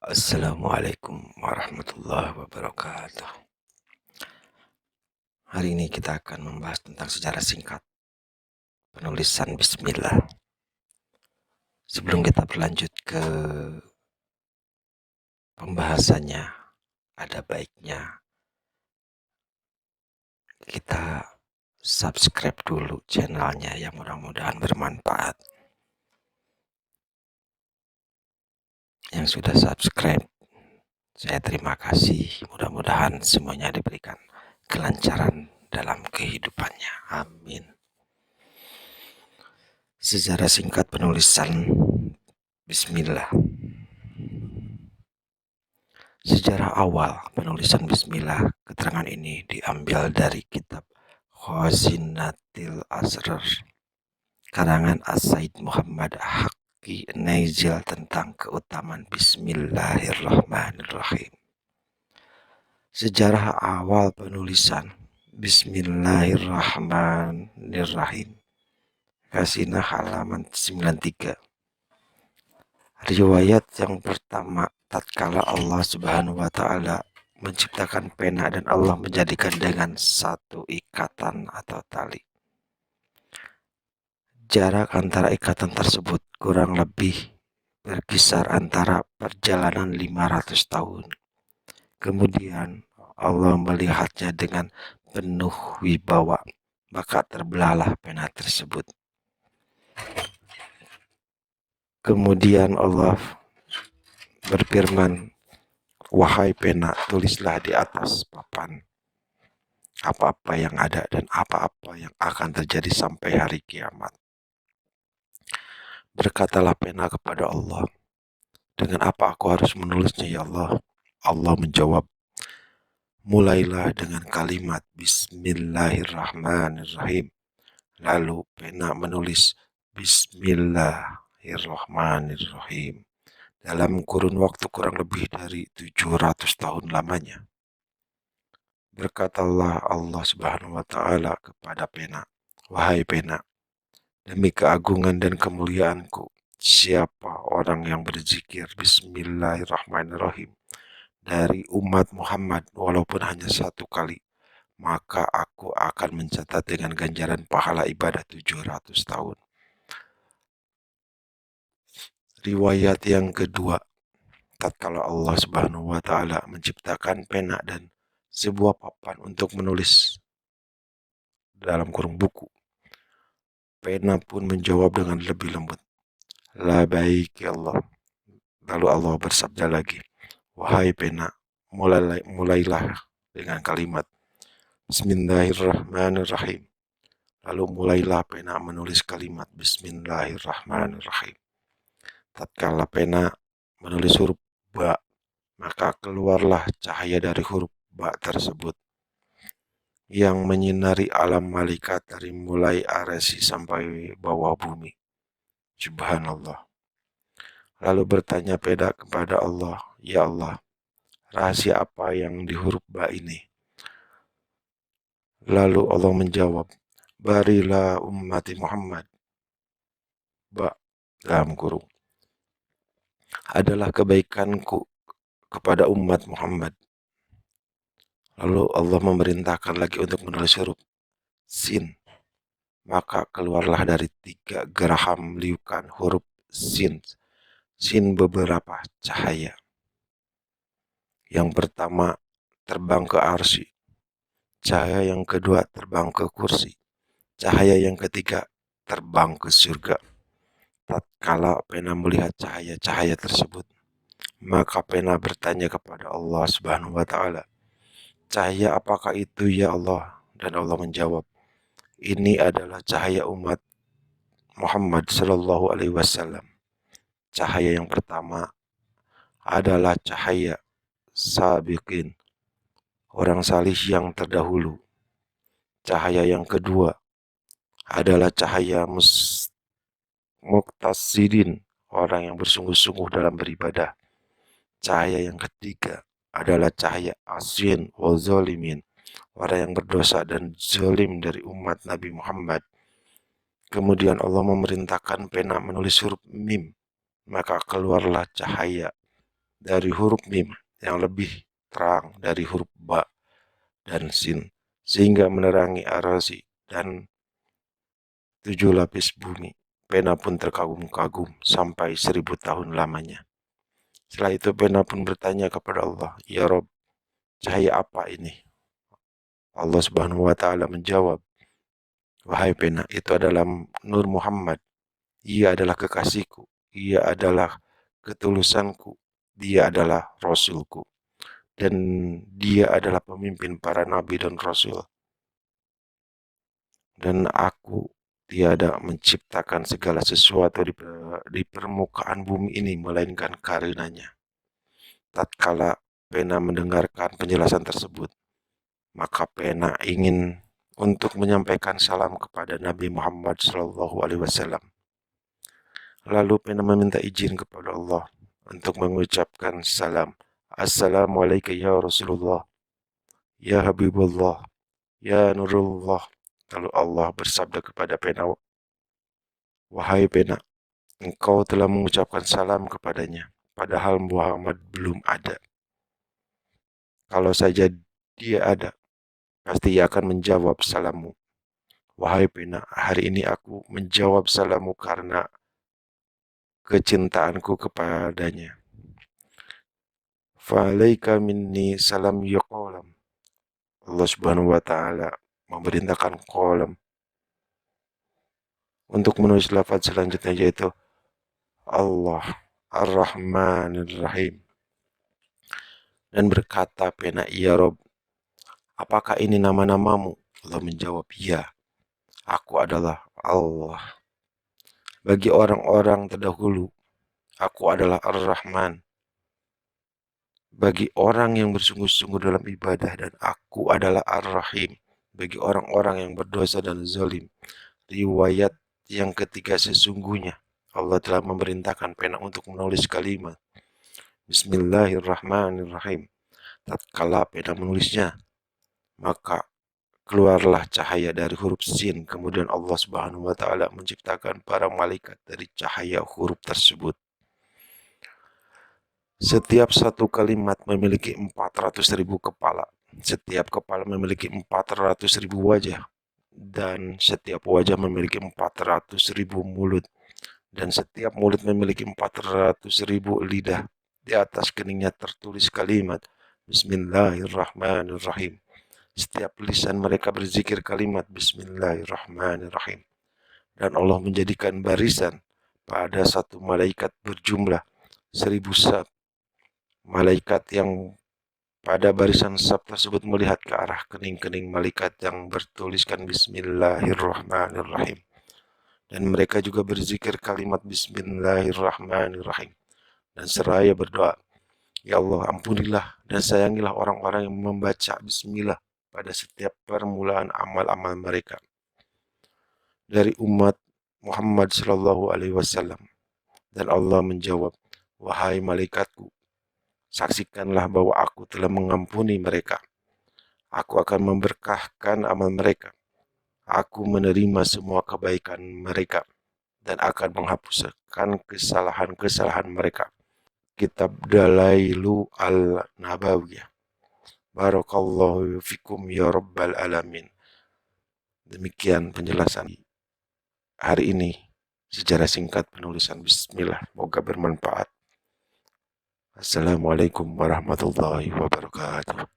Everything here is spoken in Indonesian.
Assalamualaikum warahmatullahi wabarakatuh. Hari ini kita akan membahas tentang sejarah singkat penulisan Bismillah. Sebelum kita berlanjut ke pembahasannya, ada baiknya kita subscribe dulu channelnya yang mudah-mudahan bermanfaat. Yang sudah subscribe, saya terima kasih. Mudah-mudahan semuanya diberikan kelancaran dalam kehidupannya. Amin. Sejarah singkat penulisan Bismillah. Sejarah awal penulisan Bismillah, keterangan ini diambil dari kitab Khazinatil Asrar karangan As-Said Muhammad Haqqi Naizil tentang keutamaan Bismillahirrahmanirrahim. Sejarah awal penulisan Bismillahirrahmanirrahim, Kasinah halaman 93. Riwayat yang pertama, tatkala Allah Subhanahu wa Ta'ala menciptakan pena dan Allah menjadikan dengan satu ikatan atau tali. Jarak antara ikatan tersebut kurang lebih berkisar antara perjalanan 500 tahun. Kemudian Allah melihatnya dengan penuh wibawa, maka terbelahlah pena tersebut. Kemudian Allah berfirman, "Wahai pena, tulislah di atas papan apa-apa yang ada dan apa-apa yang akan terjadi sampai hari kiamat." Berkatalah pena kepada Allah, "Dengan apa aku harus menulisnya ya Allah?" Allah menjawab, "Mulailah dengan kalimat Bismillahirrahmanirrahim." Lalu pena menulis Bismillahirrahmanirrahim dalam kurun waktu kurang lebih dari 700 tahun lamanya. Berkatalah Allah Subhanahu wa Ta'ala kepada pena, "Wahai pena, demi keagungan dan kemuliaanku, siapa orang yang berzikir Bismillahirrahmanirrahim dari umat Muhammad walaupun hanya satu kali, maka aku akan mencatat dengan ganjaran pahala ibadah 700 tahun." Riwayat yang kedua, tatkala Allah Subhanahu wa Ta'ala menciptakan pena dan sebuah papan untuk menulis dalam kurung buku, pena pun menjawab dengan lebih lembut, "La baik ya Allah." Lalu Allah bersabda lagi, "Wahai pena, mulailah dengan kalimat Bismillahirrahmanirrahim." Lalu mulailah pena menulis kalimat Bismillahirrahmanirrahim. Tatkala pena menulis huruf ba, maka keluarlah cahaya dari huruf ba tersebut yang menyinari alam malaikat dari mulai arasi sampai bawah bumi. Subhanallah. Lalu bertanya pena kepada Allah, "Ya Allah, rahasia apa yang di huruf ba ini?" Lalu Allah menjawab, "Barilah ummati Muhammad." Ba dalam kurung adalah kebaikanku kepada umat Muhammad. Lalu Allah memerintahkan lagi untuk menulis huruf sin. Maka keluarlah dari 3 geraham liukan huruf sin. Sin beberapa cahaya. Yang pertama terbang ke arsy. Cahaya yang kedua terbang ke kursi. Cahaya yang ketiga terbang ke surga. Tatkala pena melihat cahaya-cahaya tersebut, maka pena bertanya kepada Allah Subhanahu wa Ta'ala, "Cahaya apakah itu ya Allah?" Dan Allah menjawab, "Ini adalah cahaya umat Muhammad Sallallahu Alaihi Wasallam. Cahaya yang pertama adalah cahaya sabiqin, orang salih yang terdahulu. Cahaya yang kedua adalah cahaya muqtasidin, orang yang bersungguh-sungguh dalam beribadah. Cahaya yang ketiga adalah cahaya asin wa zalimin, orang yang berdosa dan zalim dari umat Nabi Muhammad." Kemudian Allah memerintahkan pena menulis huruf mim, maka keluarlah cahaya dari huruf mim yang lebih terang dari huruf ba dan sin, sehingga menerangi arasi dan 7 lapis bumi. Pena pun terkagum-kagum sampai 1000 tahun lamanya. Setelah itu pena pun bertanya kepada Allah, "Ya Rob, cahaya apa ini?" Allah Subhanahu wa taala menjawab, "Wahai pena, itu adalah Nur Muhammad. Ia adalah kekasihku, ia adalah ketulusanku, dia adalah rasulku, dan dia adalah pemimpin para nabi dan rasul. Dan aku tiada menciptakan segala sesuatu di permukaan bumi ini melainkan karenanya." Tatkala pena mendengarkan penjelasan tersebut, maka pena ingin untuk menyampaikan salam kepada Nabi Muhammad SAW. Lalu pena meminta izin kepada Allah untuk mengucapkan salam. "Assalamualaikum ya Rasulullah, ya Habibullah, ya Nurullah." Lalu Allah bersabda kepada pena, "Wahai pena, engkau telah mengucapkan salam kepadanya, padahal Muhammad belum ada. Kalau saja dia ada, pasti ia akan menjawab salammu. Wahai pena, hari ini aku menjawab salammu karena kecintaanku kepadanya. Fa'alaika minni salam yuqalam." Allah Subhanahu wa taala memerintahkan kolam untuk menulis lafaz selanjutnya, yaitu Allah Ar-Rahmanir Rahim, dan berkata pena, "Ya Rob, apakah ini nama-namamu?" Allah menjawab, "Ya, aku adalah Allah. Bagi orang-orang terdahulu, aku adalah Ar-Rahman. Bagi orang yang bersungguh-sungguh dalam ibadah, dan aku adalah Ar-Rahim bagi orang-orang yang berdosa dan zalim." Riwayat yang ketiga, sesungguhnya Allah telah memerintahkan pena untuk menulis kalimat Bismillahirrahmanirrahim. Tatkala pena menulisnya, maka keluarlah cahaya dari huruf sin. Kemudian Allah Subhanahu wa taala menciptakan para malaikat dari cahaya huruf tersebut. Setiap satu kalimat memiliki 400.000 kepala. Setiap kepala memiliki 400.000 wajah, dan setiap wajah memiliki 400.000 mulut, dan setiap mulut memiliki 400.000 lidah. Di atas keningnya tertulis kalimat Bismillahirrahmanirrahim. Setiap lisan mereka berzikir kalimat Bismillahirrahmanirrahim. Dan Allah menjadikan barisan pada satu malaikat berjumlah 1000 sab. Malaikat yang pada barisan sab tersebut melihat ke arah kening-kening malaikat yang bertuliskan Bismillahirrahmanirrahim. Dan mereka juga berzikir kalimat Bismillahirrahmanirrahim. Dan seraya berdoa, "Ya Allah, ampunilah dan sayangilah orang-orang yang membaca Bismillah pada setiap permulaan amal-amal mereka dari umat Muhammad Shallallahu Alaihi Wasallam." Dan Allah menjawab, "Wahai malaikatku, saksikanlah bahwa aku telah mengampuni mereka. Aku akan memberkahkan amal mereka. Aku menerima semua kebaikan mereka dan akan menghapuskan kesalahan-kesalahan mereka." Kitab Dalailu Al-Nabawiyah. Barakallahu fikum ya rabbal alamin. Demikian penjelasan hari ini, sejarah singkat penulisan Bismillah. Semoga bermanfaat. Assalamualaikum warahmatullahi wabarakatuh.